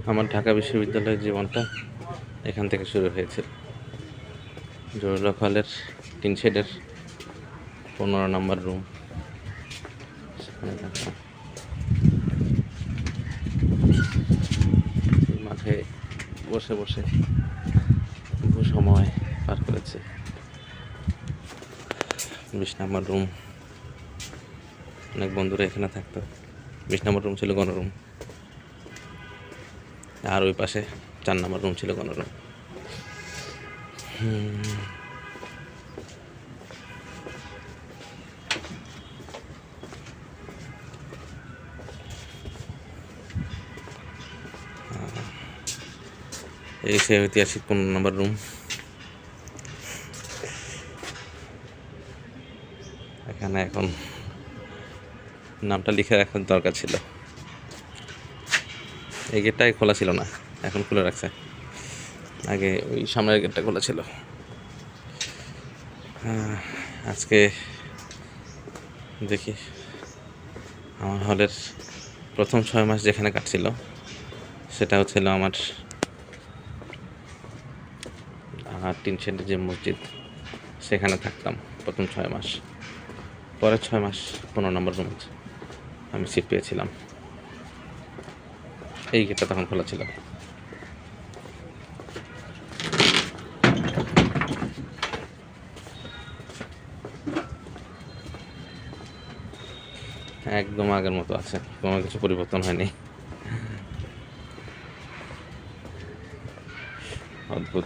আমার ঢাকা বিশ্ববিদ্যালয়ের জীবনটা এখান থেকে শুরু হয়েছিল। জহুরুল্লাহ হলের টিন শেডের 15 নম্বর রুম, সেখানে থাকতাম। মাঠে বসে বসে বহু সময় পার করেছি। 20 নম্বর রুম, অনেক বন্ধুরা এখানে থাকতো। 20 নম্বর রুম ছিল গণরুম, আর ওই পাশে 4 নম্বর রুম ছিল গণরুম। এই সে ঐতিহাসিক 15 নম্বর রুম। এখানে এখন নামটা লিখে রাখার দরকার ছিল। এই গেটটাই খোলা ছিল না, এখন খুলে রাখছে। আগে ওই সামনের গেটটা খোলা ছিল। আজকে দেখি আমার হলের প্রথম 6 মাস যেখানে কাটছিল সেটা হচ্ছিল আমার টিন শেডের যে মসজিদ, সেখানে থাকতাম প্রথম 6 মাস। পরের 6 মাস 15 নম্বর রুম আমি সিট পেয়েছিলাম। এই গেটটা তখন খোলা ছিল। একদম আগের মতো আছে, কোনো কিছু পরিবর্তন হয়নি। অদ্ভুত,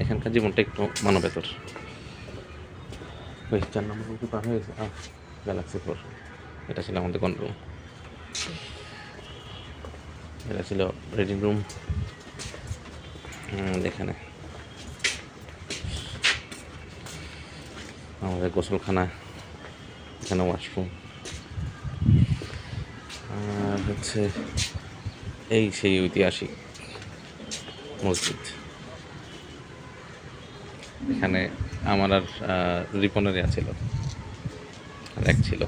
এখানকার জীবনটা একটু মানবেতর। ওই 4 নম্বর রুম কি পার হয়ে গেছে? গ্যালাক্সি 4, এটা ছিল আমাদের কোন রুম। এটা ছিল রিডিং রুম। এখানে আমাদের গোসলখানা, এখানে ওয়াশরুম, আর হচ্ছে এই সেই ঐতিহাসিক মসজিদ। এখানে আমার আর রিপনের ছিল, আর এক ছিল।